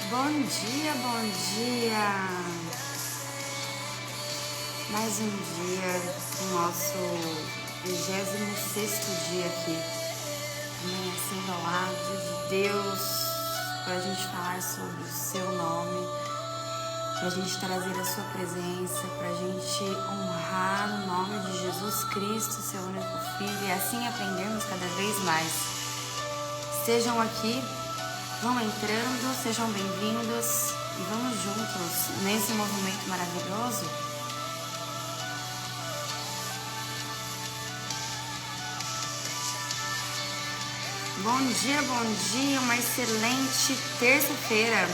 Bom dia, bom dia! Mais um dia, o nosso 26º dia aqui, amanhecendo ao lado de Deus, para a gente falar sobre o seu nome, para a gente trazer a sua presença, para a gente honrar o nome de Jesus Cristo, seu único Filho, e assim aprendermos cada vez mais. Estejam aqui, vão entrando, sejam bem-vindos e vamos juntos nesse movimento maravilhoso. Bom dia, uma excelente terça-feira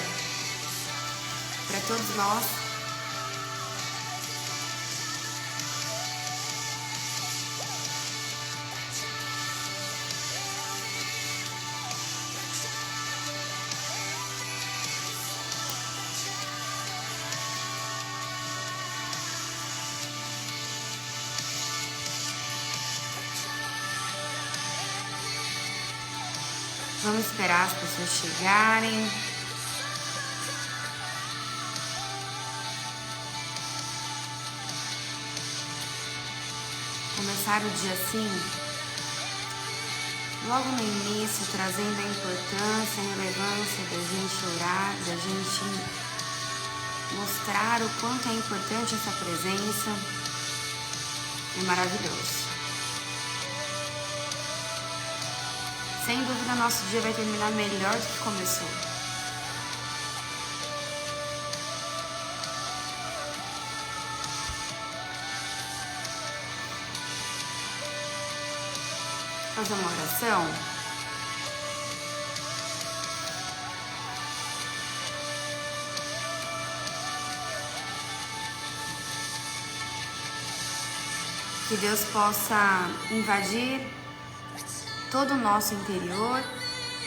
para todos nós. Vamos esperar as pessoas chegarem. Começar o dia assim, logo no início, trazendo a importância, a relevância da gente orar, da gente mostrar o quanto é importante essa presença. É maravilhoso. Sem dúvida, nosso dia vai terminar melhor do que começou. Fazer uma oração. Que Deus possa invadir todo o nosso interior,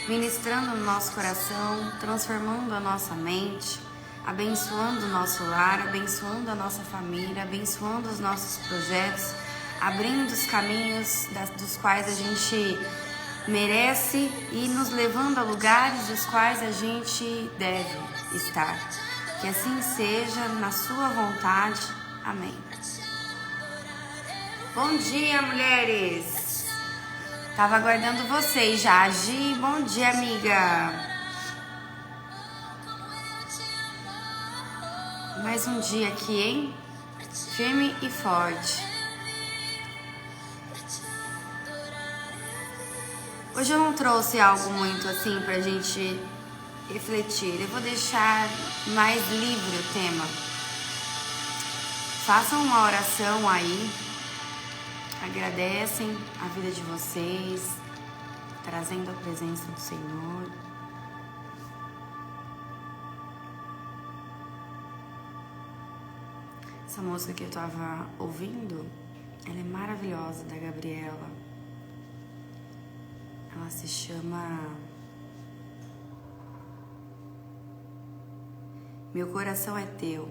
ministrando no nosso coração, transformando a nossa mente, abençoando o nosso lar, abençoando a nossa família, abençoando os nossos projetos, abrindo os caminhos dos quais a gente merece e nos levando a lugares dos quais a gente deve estar. Que assim seja, na sua vontade. Amém. Bom dia, mulheres! Tava aguardando vocês já. Gi, bom dia, amiga. Mais um dia aqui, hein? Firme e forte. Hoje eu não trouxe algo muito assim pra gente refletir. Eu vou deixar mais livre o tema. Façam uma oração aí. Agradecem a vida de vocês, trazendo a presença do Senhor. Essa música que eu tava ouvindo, ela é maravilhosa, da Gabriela. Ela se chama Meu Coração é Teu.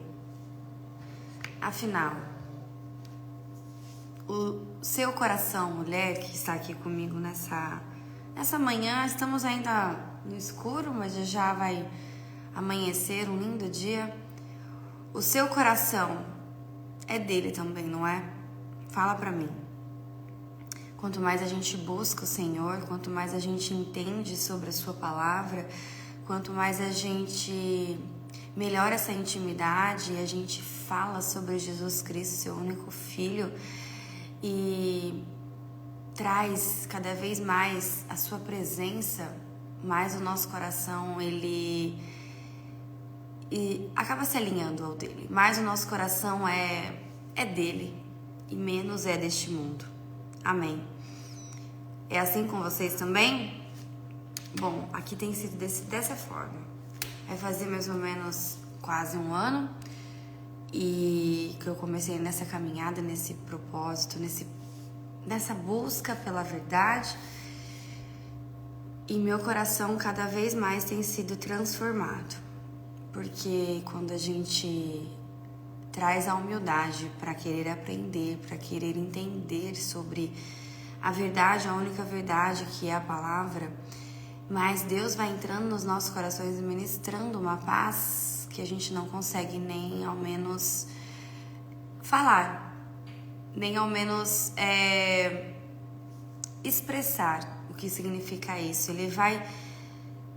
Afinal, o seu coração, mulher que está aqui comigo nessa manhã, estamos ainda no escuro, mas já vai amanhecer, um lindo dia. O seu coração é dele também, não é? Fala pra mim. Quanto mais a gente busca o Senhor, quanto mais a gente entende sobre a sua palavra, quanto mais a gente melhora essa intimidade, a gente fala sobre Jesus Cristo, seu único Filho, e traz cada vez mais a sua presença, mais o nosso coração, ele acaba se alinhando ao dele. Mais o nosso coração é dele e menos é deste mundo. Amém. É assim com vocês também? Bom, aqui tem sido dessa forma. Vai fazer mais ou menos quase um ano e que eu comecei nessa caminhada, nesse propósito, nessa busca pela verdade, e meu coração cada vez mais tem sido transformado, porque quando a gente traz a humildade para querer aprender, para querer entender sobre a verdade, a única verdade que é a palavra, mas Deus vai entrando nos nossos corações e ministrando uma paz que a gente não consegue nem ao menos falar, nem ao menos expressar o que significa isso. Ele vai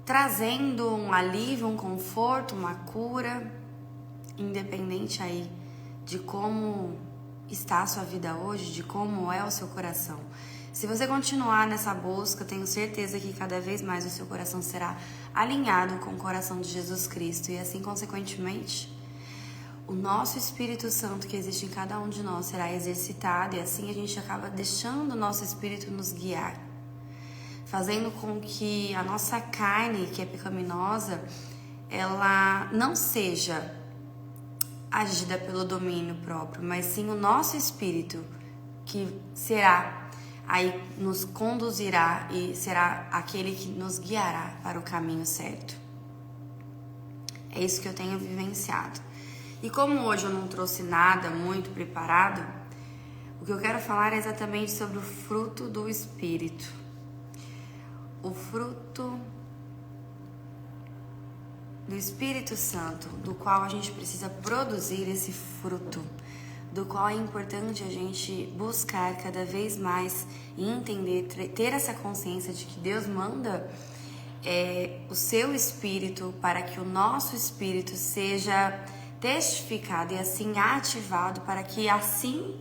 trazendo um alívio, um conforto, uma cura, independente aí de como está a sua vida hoje, de como é o seu coração. Se você continuar nessa busca, tenho certeza que cada vez mais o seu coração será alinhado com o coração de Jesus Cristo e assim, consequentemente, o nosso Espírito Santo que existe em cada um de nós será exercitado e assim a gente acaba deixando o nosso Espírito nos guiar, fazendo com que a nossa carne, que é pecaminosa, ela não seja agida pelo domínio próprio, mas sim o nosso Espírito que será aí nos conduzirá e será aquele que nos guiará para o caminho certo. É isso que eu tenho vivenciado. E como hoje eu não trouxe nada muito preparado, o que eu quero falar é exatamente sobre o fruto do Espírito. O fruto do Espírito Santo, do qual a gente precisa produzir esse fruto, do qual é importante a gente buscar cada vez mais e entender, ter essa consciência de que Deus manda o seu Espírito para que o nosso Espírito seja testificado e assim ativado, para que assim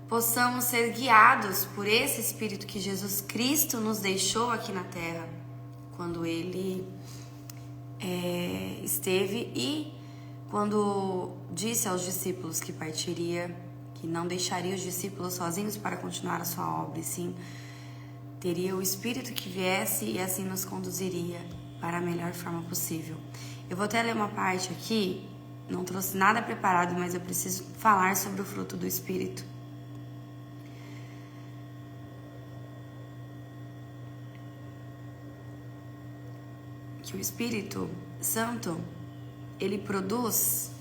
possamos ser guiados por esse Espírito que Jesus Cristo nos deixou aqui na Terra, quando Ele esteve e quando disse aos discípulos que partiria, que não deixaria os discípulos sozinhos para continuar a sua obra, e sim teria o Espírito que viesse e assim nos conduziria para a melhor forma possível. Eu vou até ler uma parte aqui, não trouxe nada preparado, mas eu preciso falar sobre o fruto do Espírito. Que o Espírito Santo, ele produz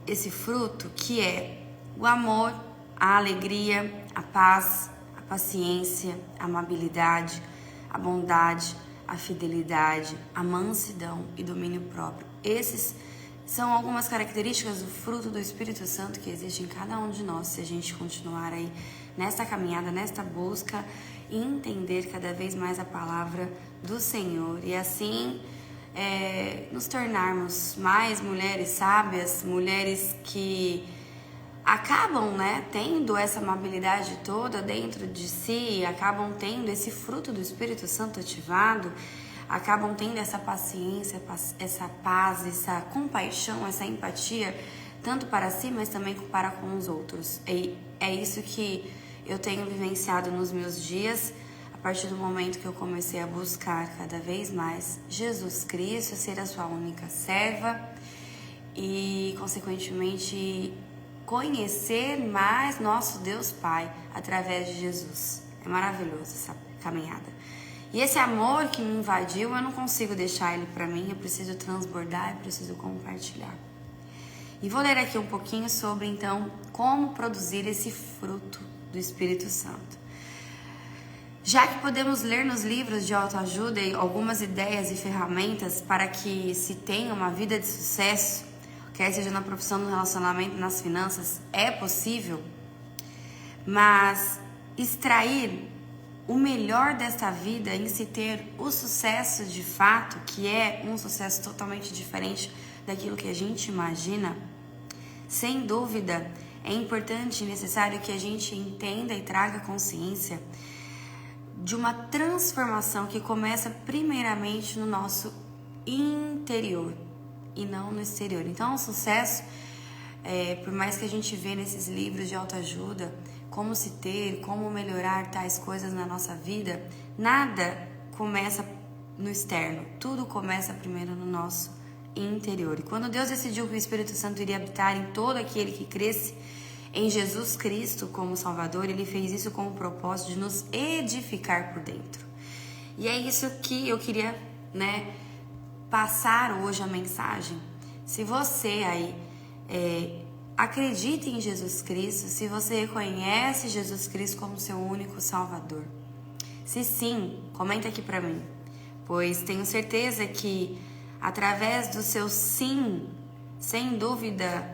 esse fruto que é o amor, a alegria, a paz, a paciência, a amabilidade, a bondade, a fidelidade, a mansidão e domínio próprio. Esses são algumas características do fruto do Espírito Santo que existe em cada um de nós, se a gente continuar aí nesta caminhada, nesta busca e entender cada vez mais a palavra do Senhor e assim nos tornarmos mais mulheres sábias, mulheres que acabam tendo essa amabilidade toda dentro de si, acabam tendo esse fruto do Espírito Santo ativado, acabam tendo essa paciência, essa paz, essa compaixão, essa empatia, tanto para si, mas também para com os outros. E é isso que eu tenho vivenciado nos meus dias, a partir do momento que eu comecei a buscar cada vez mais Jesus Cristo, ser a sua única serva e, consequentemente, conhecer mais nosso Deus Pai através de Jesus. É maravilhoso essa caminhada. E esse amor que me invadiu, eu não consigo deixar ele para mim, eu preciso transbordar, eu preciso compartilhar. E vou ler aqui um pouquinho sobre, então, como produzir esse fruto do Espírito Santo. Já que podemos ler nos livros de autoajuda algumas ideias e ferramentas para que se tenha uma vida de sucesso, quer seja na profissão, no relacionamento, nas finanças, é possível, mas extrair o melhor desta vida em se ter o sucesso de fato, que é um sucesso totalmente diferente daquilo que a gente imagina, sem dúvida, é importante e necessário que a gente entenda e traga consciência de uma transformação que começa primeiramente no nosso interior e não no exterior. Então, o sucesso, por mais que a gente vê nesses livros de autoajuda, como se ter, como melhorar tais coisas na nossa vida, nada começa no externo, tudo começa primeiro no nosso interior. E quando Deus decidiu que o Espírito Santo iria habitar em todo aquele que cresce em Jesus Cristo como Salvador, Ele fez isso com o propósito de nos edificar por dentro. E é isso que eu queria, passar hoje a mensagem. Se você aí acredita em Jesus Cristo, se você reconhece Jesus Cristo como seu único Salvador, Se sim, comenta aqui pra mim, pois tenho certeza que através do seu sim, sem dúvida,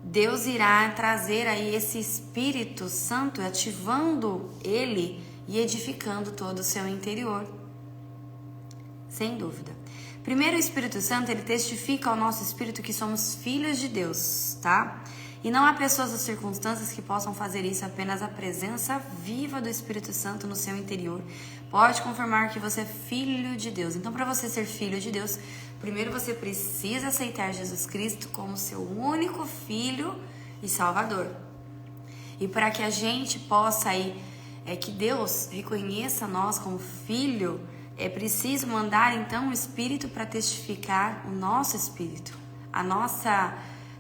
Deus irá trazer aí esse Espírito Santo, ativando ele e edificando todo o seu interior. Sem dúvida. Primeiro, o Espírito Santo, ele testifica ao nosso espírito que somos filhos de Deus, tá? E não há pessoas ou circunstâncias que possam fazer isso, apenas a presença viva do Espírito Santo no seu interior pode confirmar que você é filho de Deus. Então, para você ser filho de Deus, primeiro você precisa aceitar Jesus Cristo como seu único filho e salvador. E para que a gente possa aí, que Deus reconheça nós como filho, é preciso mandar então o Espírito para testificar o nosso espírito, a nossa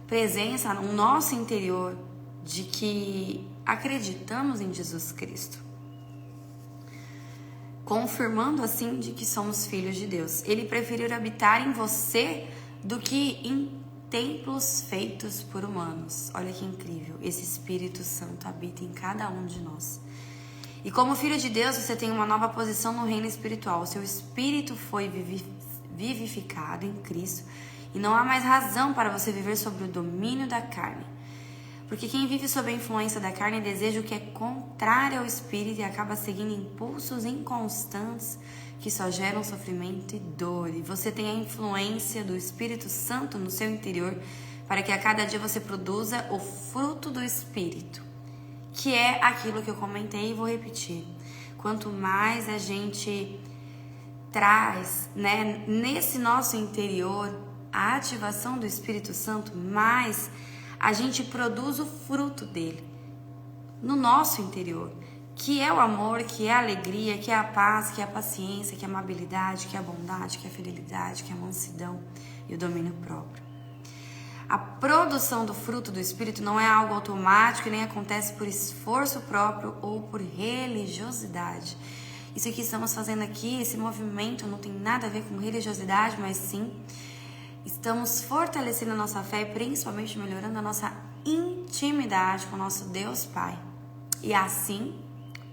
presença, o nosso interior, de que acreditamos em Jesus Cristo, confirmando assim de que somos filhos de Deus. Ele preferiu habitar em você do que em templos feitos por humanos. Olha que incrível, esse Espírito Santo habita em cada um de nós. E como filho de Deus, você tem uma nova posição no reino espiritual. O seu espírito foi vivificado em Cristo e não há mais razão para você viver sob o domínio da carne. Porque quem vive sob a influência da carne deseja o que é contrário ao espírito e acaba seguindo impulsos inconstantes que só geram sofrimento e dor. E você tem a influência do Espírito Santo no seu interior para que a cada dia você produza o fruto do Espírito, que é aquilo que eu comentei e vou repetir. Quanto mais a gente traz, né, nesse nosso interior a ativação do Espírito Santo, mais a gente produz o fruto dele no nosso interior, que é o amor, que é a alegria, que é a paz, que é a paciência, que é a amabilidade, que é a bondade, que é a fidelidade, que é a mansidão e o domínio próprio. A produção do fruto do Espírito não é algo automático e nem acontece por esforço próprio ou por religiosidade. Isso que estamos fazendo aqui, esse movimento, não tem nada a ver com religiosidade, mas sim estamos fortalecendo a nossa fé e principalmente melhorando a nossa intimidade com o nosso Deus Pai. E assim,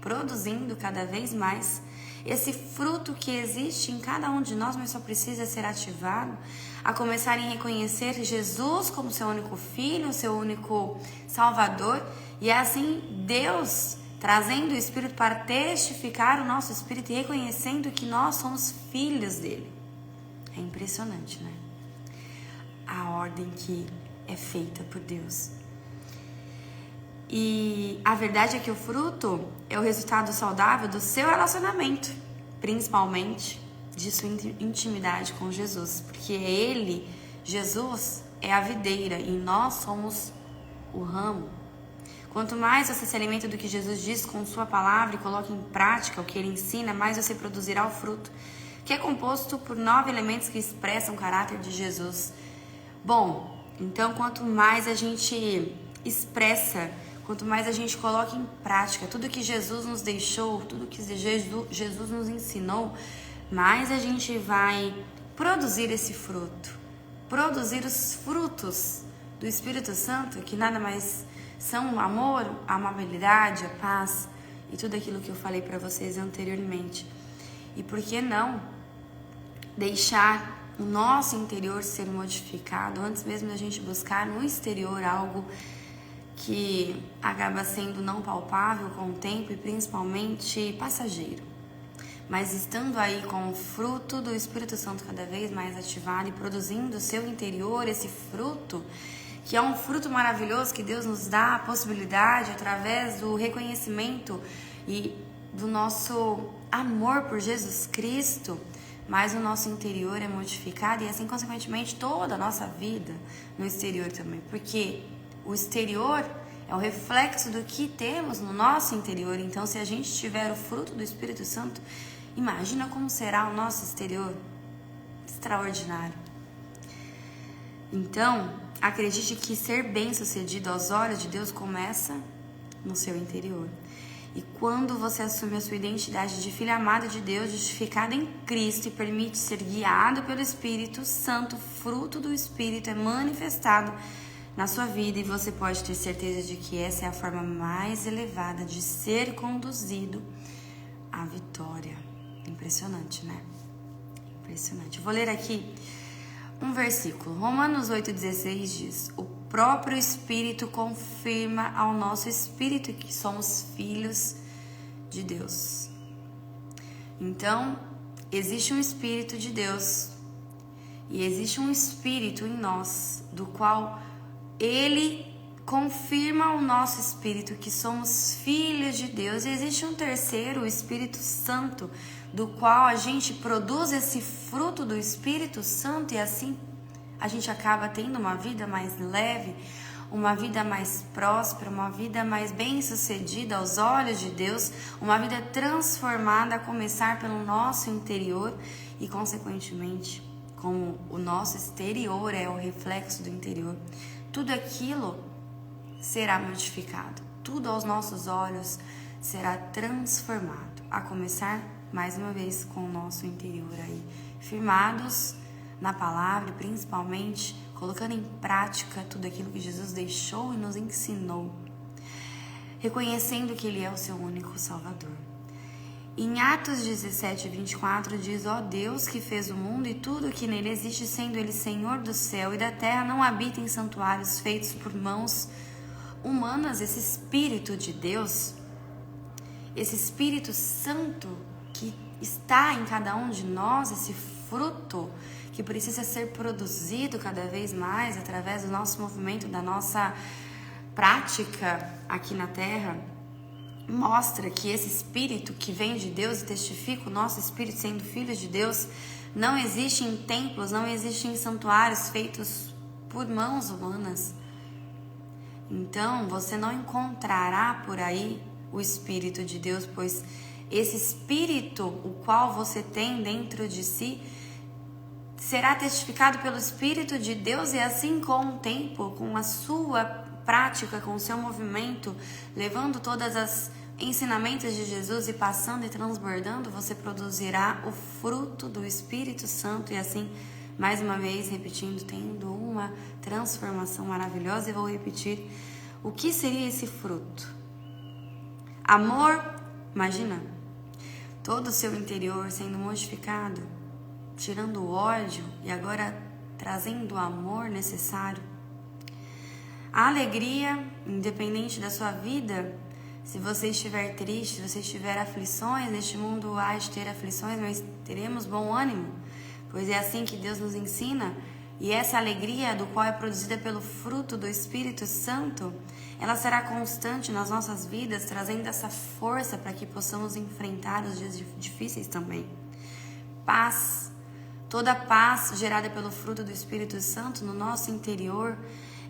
produzindo cada vez mais esse fruto que existe em cada um de nós, mas só precisa ser ativado, a começar em reconhecer Jesus como seu único filho, seu único salvador, e assim Deus trazendo o Espírito para testificar o nosso espírito e reconhecendo que nós somos filhos dele. É impressionante, né? A ordem que é feita por Deus. E a verdade é que o fruto é o resultado saudável do seu relacionamento, principalmente de sua intimidade com Jesus, porque ele, Jesus, é a videira e nós somos o ramo. Quanto mais você se alimenta do que Jesus diz com sua palavra e coloca em prática o que ele ensina, mais você produzirá o fruto, que é composto por 9 elementos que expressam o caráter de Jesus. Bom, então quanto mais a gente expressa, quanto mais a gente coloca em prática tudo que Jesus nos deixou, tudo que Jesus nos ensinou, mais a gente vai produzir esse fruto, produzir os frutos do Espírito Santo, que nada mais são o amor, a amabilidade, a paz e tudo aquilo que eu falei para vocês anteriormente. E por que não deixar o nosso interior ser modificado antes mesmo da gente buscar no exterior algo que acaba sendo não palpável com o tempo e principalmente passageiro. Mas estando aí com o fruto do Espírito Santo cada vez mais ativado e produzindo no seu interior esse fruto, que é um fruto maravilhoso que Deus nos dá a possibilidade através do reconhecimento e do nosso amor por Jesus Cristo, mas o nosso interior é modificado e assim, consequentemente, toda a nossa vida no exterior também, porque o exterior é o reflexo do que temos no nosso interior. Então, se a gente tiver o fruto do Espírito Santo, imagina como será o nosso exterior. Extraordinário. Então, acredite que ser bem-sucedido aos olhos de Deus começa no seu interior. E quando você assume a sua identidade de filho amado de Deus, justificado em Cristo e permite ser guiado pelo Espírito Santo, fruto do Espírito é manifestado na sua vida, e você pode ter certeza de que essa é a forma mais elevada de ser conduzido a vitória. Impressionante, né? Impressionante. Vou ler aqui um versículo. Romanos 8,16 diz: o próprio Espírito confirma ao nosso espírito que somos filhos de Deus. Então, existe um Espírito de Deus e existe um Espírito em nós, do qual Ele confirma ao nosso espírito que somos filhos de Deus. E existe um terceiro, o Espírito Santo, do qual a gente produz esse fruto do Espírito Santo e assim a gente acaba tendo uma vida mais leve, uma vida mais próspera, uma vida mais bem-sucedida aos olhos de Deus, uma vida transformada a começar pelo nosso interior e, consequentemente, como o nosso exterior é o reflexo do interior, tudo aquilo será modificado, tudo aos nossos olhos será transformado, a começar, mais uma vez, com o nosso interior aí, firmados na palavra e principalmente colocando em prática tudo aquilo que Jesus deixou e nos ensinou, reconhecendo que Ele é o seu único Salvador. Em Atos 17, 24 diz: ó Deus que fez o mundo e tudo que nele existe, sendo Ele Senhor do céu e da terra, não habita em santuários feitos por mãos humanas. Esse Espírito de Deus, esse Espírito Santo que está em cada um de nós, esse fruto que precisa ser produzido cada vez mais através do nosso movimento, da nossa prática aqui na Terra, mostra que esse Espírito que vem de Deus e testifica o nosso Espírito sendo filhos de Deus, não existe em templos, não existe em santuários feitos por mãos humanas. Então, você não encontrará por aí o Espírito de Deus, pois esse Espírito, o qual você tem dentro de si, será testificado pelo Espírito de Deus, e assim com o tempo, com a sua prática, com o seu movimento, levando todas as ensinamentos de Jesus e passando e transbordando, você produzirá o fruto do Espírito Santo e assim, mais uma vez, repetindo, tendo uma transformação maravilhosa. E vou repetir, o que seria esse fruto? Amor, imagina, todo o seu interior sendo modificado, tirando o ódio e agora trazendo o amor necessário. A alegria, independente da sua vida, se você estiver triste, se você estiver aflições, neste mundo há de ter aflições, mas teremos bom ânimo, pois é assim que Deus nos ensina. E essa alegria, do qual é produzida pelo fruto do Espírito Santo, ela será constante nas nossas vidas, trazendo essa força para que possamos enfrentar os dias difíceis também. Paz, toda paz gerada pelo fruto do Espírito Santo no nosso interior,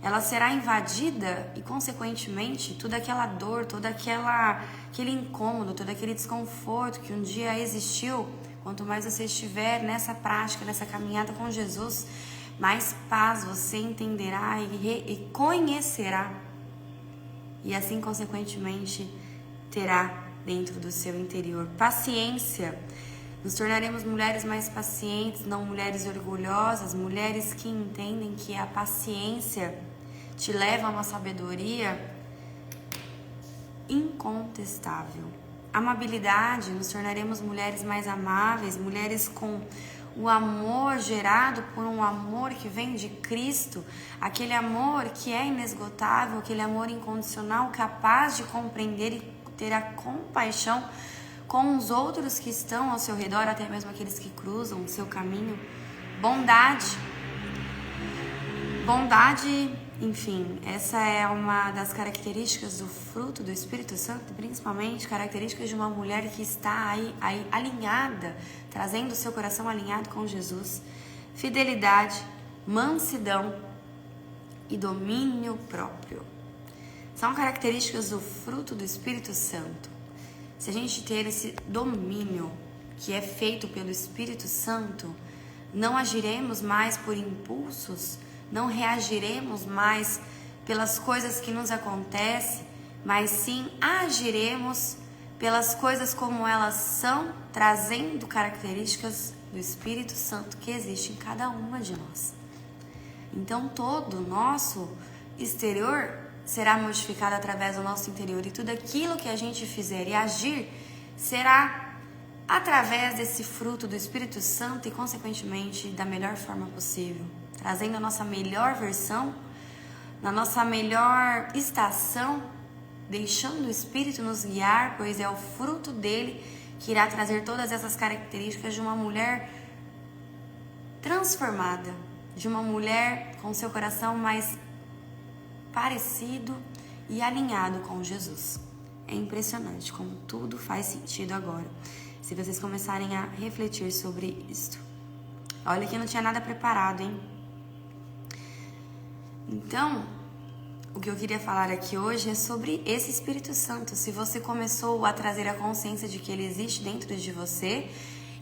ela será invadida e, consequentemente, toda aquela dor, aquele incômodo, todo aquele desconforto que um dia existiu, quanto mais você estiver nessa prática, nessa caminhada com Jesus, mais paz você entenderá e conhecerá. E assim, consequentemente, terá dentro do seu interior. Paciência. Nos tornaremos mulheres mais pacientes, não mulheres orgulhosas, mulheres que entendem que a paciência te leva a uma sabedoria incontestável. Amabilidade, nos tornaremos mulheres mais amáveis, mulheres com o amor gerado por um amor que vem de Cristo, aquele amor que é inesgotável, aquele amor incondicional, capaz de compreender e ter a compaixão com os outros que estão ao seu redor, até mesmo aqueles que cruzam o seu caminho. Bondade, enfim, essa é uma das características do fruto do Espírito Santo, principalmente características de uma mulher que está aí alinhada, trazendo o seu coração alinhado com Jesus. Fidelidade, mansidão e domínio próprio. São características do fruto do Espírito Santo. Se a gente ter esse domínio que é feito pelo Espírito Santo, não agiremos mais por impulsos, não reagiremos mais pelas coisas que nos acontecem, mas sim agiremos pelas coisas como elas são, trazendo características do Espírito Santo que existe em cada uma de nós. Então todo o nosso exterior será modificado através do nosso interior, e tudo aquilo que a gente fizer e agir será através desse fruto do Espírito Santo e, consequentemente, da melhor forma possível, trazendo a nossa melhor versão, na nossa melhor estação, deixando o Espírito nos guiar, pois é o fruto dele que irá trazer todas essas características de uma mulher transformada, de uma mulher com seu coração mais parecido e alinhado com Jesus. É impressionante como tudo faz sentido agora, se vocês começarem a refletir sobre isto. Olha que não tinha nada preparado, hein? Então, o que eu queria falar aqui hoje é sobre esse Espírito Santo. Se você começou a trazer a consciência de que ele existe dentro de você,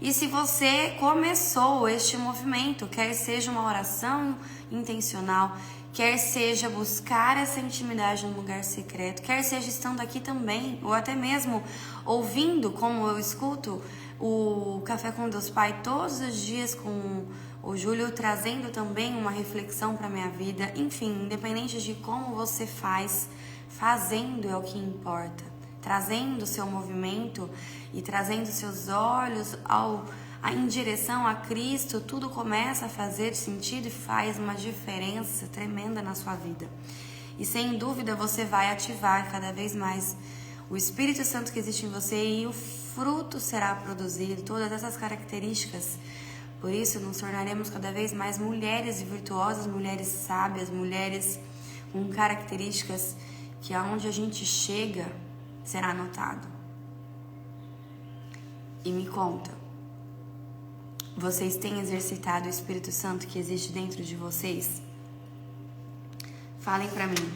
e se você começou este movimento, quer seja uma oração intencional, quer seja buscar essa intimidade no lugar secreto, quer seja estando aqui também, ou até mesmo ouvindo, como eu escuto o Café com Deus Pai todos os dias, com o Júlio trazendo também uma reflexão para a minha vida. Enfim, independente de como você faz, fazendo é o que importa. Trazendo o seu movimento e trazendo seus olhos em direção a Cristo, tudo começa a fazer sentido e faz uma diferença tremenda na sua vida. E sem dúvida você vai ativar cada vez mais o Espírito Santo que existe em você e o fruto será produzido, todas essas características. Por isso nos tornaremos cada vez mais mulheres virtuosas, mulheres sábias, mulheres com características que aonde a gente chega será notado. E me conta, vocês têm exercitado o Espírito Santo que existe dentro de vocês? Falem pra mim.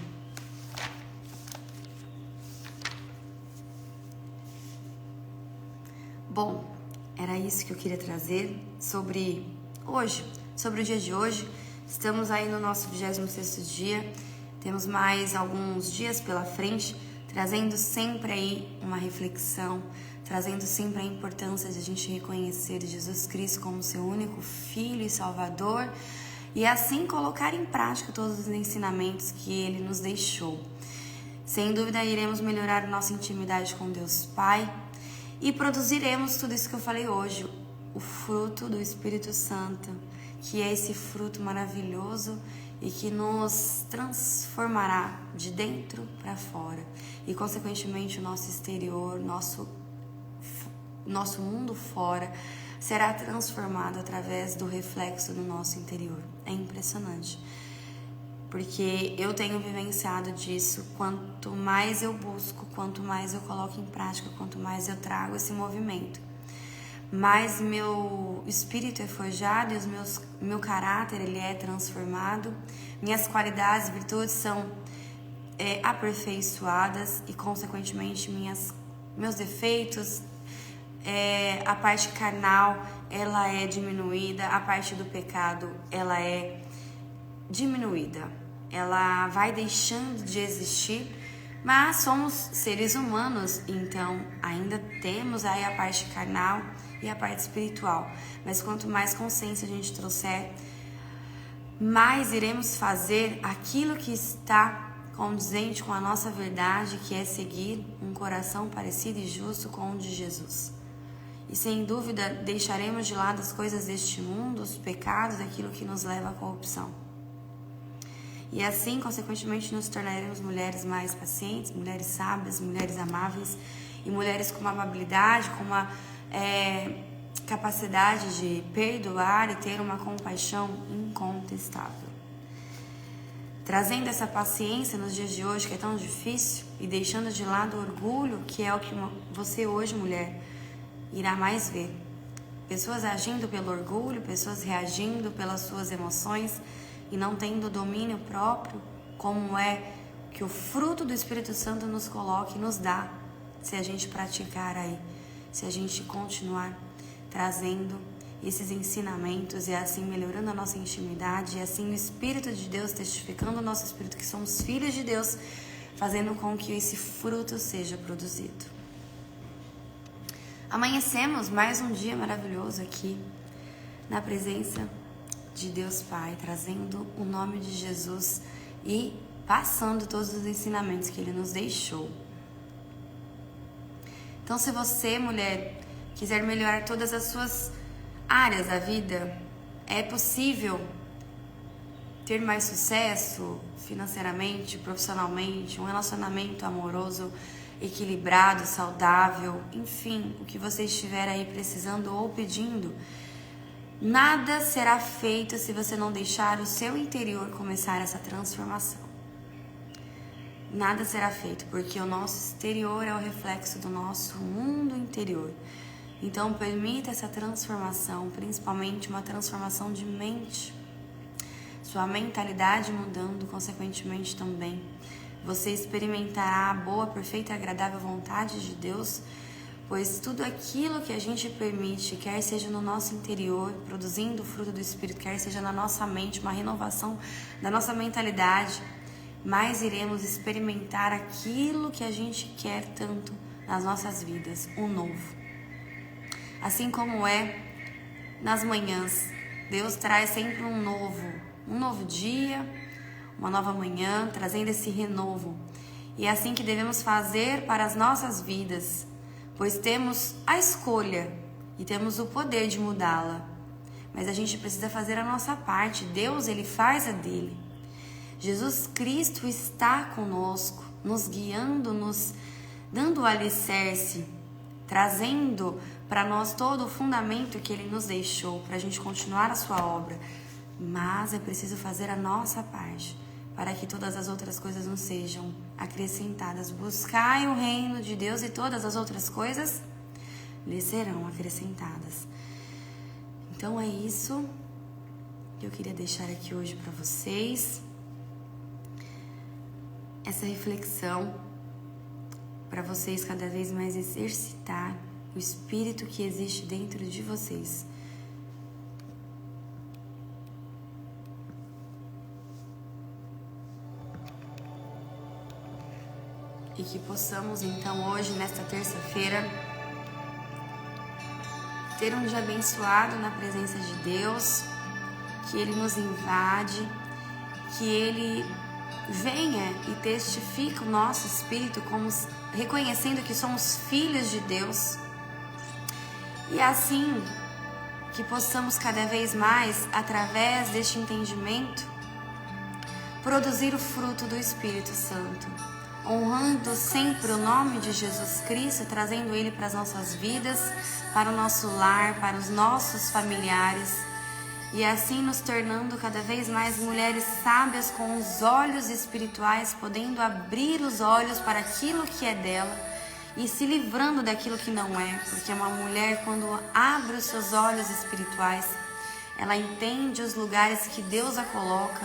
Bom, era isso que eu queria trazer sobre hoje, sobre o dia de hoje. Estamos aí no nosso 26º dia, temos mais alguns dias pela frente, trazendo sempre aí uma reflexão, trazendo sempre a importância de a gente reconhecer Jesus Cristo como seu único Filho e Salvador e assim colocar em prática todos os ensinamentos que Ele nos deixou. Sem dúvida iremos melhorar a nossa intimidade com Deus Pai e produziremos tudo isso que eu falei hoje, o fruto do Espírito Santo, que é esse fruto maravilhoso e que nos transformará de dentro para fora e consequentemente o nosso exterior, nosso mundo fora será transformado através do reflexo do nosso interior. É impressionante, porque eu tenho vivenciado disso. Quanto mais eu busco, quanto mais eu coloco em prática, quanto mais eu trago esse movimento, mais meu espírito é forjado e meu caráter ele é transformado, minhas qualidades, virtudes são aperfeiçoadas e consequentemente meus defeitos, a parte carnal ela é diminuída, a parte do pecado ela é diminuída, ela vai deixando de existir. Mas somos seres humanos, então ainda temos aí a parte carnal e a parte espiritual. Mas quanto mais consciência a gente trouxer, mais iremos fazer aquilo que está condizente com a nossa verdade, que é seguir um coração parecido e justo com o de Jesus. E sem dúvida deixaremos de lado as coisas deste mundo, os pecados, aquilo que nos leva à corrupção. E assim, consequentemente, nos tornaremos mulheres mais pacientes, mulheres sábias, mulheres amáveis e mulheres com uma amabilidade, com uma capacidade de perdoar e ter uma compaixão incontestável. Trazendo essa paciência nos dias de hoje, que é tão difícil, e deixando de lado o orgulho, que é o que você hoje, mulher, irá mais ver. Pessoas agindo pelo orgulho, pessoas reagindo pelas suas emoções, e não tendo domínio próprio, como é que o fruto do Espírito Santo nos coloca e nos dá, se a gente praticar aí, se a gente continuar trazendo esses ensinamentos e assim melhorando a nossa intimidade, e assim o Espírito de Deus testificando o nosso espírito que somos filhos de Deus, fazendo com que esse fruto seja produzido. Amanhecemos mais um dia maravilhoso aqui, na presença de Deus Pai, trazendo o nome de Jesus e passando todos os ensinamentos que Ele nos deixou. Então, se você, mulher, quiser melhorar todas as suas áreas da vida, é possível ter mais sucesso financeiramente, profissionalmente, um relacionamento amoroso, equilibrado, saudável, enfim, o que você estiver aí precisando ou pedindo. Nada será feito se você não deixar o seu interior começar essa transformação. Nada será feito, porque o nosso exterior é o reflexo do nosso mundo interior. Então, permita essa transformação, principalmente uma transformação de mente. Sua mentalidade mudando, consequentemente também. Você experimentará a boa, perfeita e agradável vontade de Deus, pois tudo aquilo que a gente permite, quer seja no nosso interior, produzindo o fruto do Espírito, quer seja na nossa mente, uma renovação da nossa mentalidade, mais iremos experimentar aquilo que a gente quer tanto nas nossas vidas, o novo. Assim como é nas manhãs, Deus traz sempre um novo dia, uma nova manhã, trazendo esse renovo. E é assim que devemos fazer para as nossas vidas, pois temos a escolha e temos o poder de mudá-la. Mas a gente precisa fazer a nossa parte. Deus, Ele faz a dele. Jesus Cristo está conosco, nos guiando, nos dando o alicerce, trazendo para nós todo o fundamento que Ele nos deixou, para a gente continuar a sua obra. Mas é preciso fazer a nossa parte, para que todas as outras coisas nos sejam acrescentadas. Buscai o reino de Deus e todas as outras coisas lhe serão acrescentadas. Então é isso que eu queria deixar aqui hoje para vocês. Essa reflexão para vocês cada vez mais exercitar o espírito que existe dentro de vocês. E que possamos então hoje, nesta terça-feira, ter um dia abençoado na presença de Deus, que Ele nos invade, que Ele venha e testifique o nosso espírito como reconhecendo que somos filhos de Deus. E assim que possamos cada vez mais, através deste entendimento, produzir o fruto do Espírito Santo, honrando sempre o nome de Jesus Cristo, trazendo Ele para as nossas vidas, para o nosso lar, para os nossos familiares, e assim nos tornando cada vez mais mulheres sábias com os olhos espirituais, podendo abrir os olhos para aquilo que é dela e se livrando daquilo que não é, porque uma mulher, quando abre os seus olhos espirituais, ela entende os lugares que Deus a coloca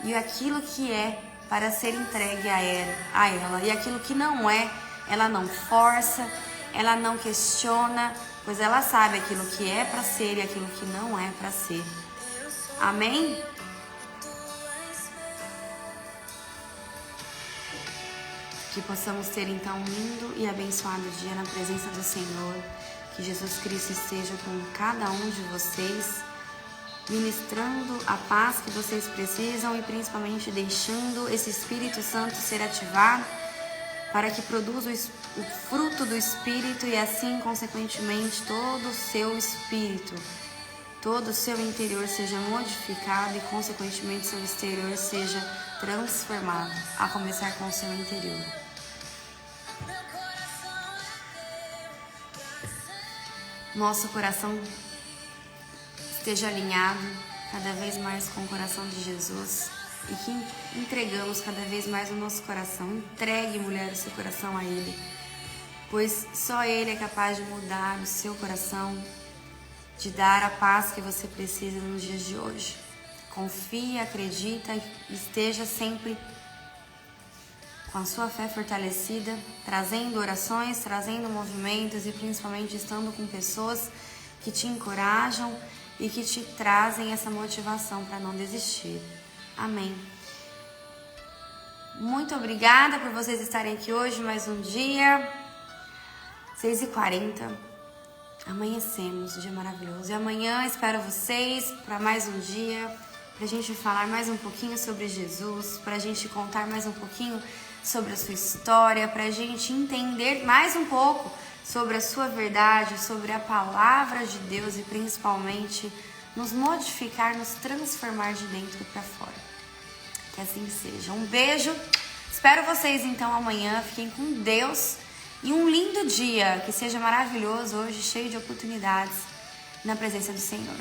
e aquilo que é para ser entregue a ela. E aquilo que não é, ela não força, ela não questiona, pois ela sabe aquilo que é para ser e aquilo que não é para ser. Amém? Que possamos ter então um lindo e abençoado dia na presença do Senhor. Que Jesus Cristo esteja com cada um de vocês, ministrando a paz que vocês precisam e principalmente deixando esse Espírito Santo ser ativado para que produza o fruto do Espírito e assim, consequentemente, todo o seu espírito, todo o seu interior seja modificado e, consequentemente, seu exterior seja transformado, a começar com o seu interior. Nosso coração esteja alinhado cada vez mais com o coração de Jesus e que entregamos cada vez mais o nosso coração. Entregue, mulher, o seu coração a Ele, pois só Ele é capaz de mudar o seu coração, de dar a paz que você precisa nos dias de hoje. Confie, acredita e esteja sempre com a sua fé fortalecida, trazendo orações, trazendo movimentos e principalmente estando com pessoas que te encorajam e que te trazem essa motivação para não desistir. Amém. Muito obrigada por vocês estarem aqui hoje, mais um dia, 6h40. Amanhecemos, um dia maravilhoso. E amanhã espero vocês para mais um dia, para a gente falar mais um pouquinho sobre Jesus, para a gente contar mais um pouquinho sobre a sua história, para a gente entender mais um pouco sobre a sua verdade, sobre a palavra de Deus e principalmente nos modificar, nos transformar de dentro para fora. Que assim seja. Um beijo. Espero vocês então amanhã. Fiquem com Deus e um lindo dia. Que seja maravilhoso hoje, cheio de oportunidades na presença do Senhor.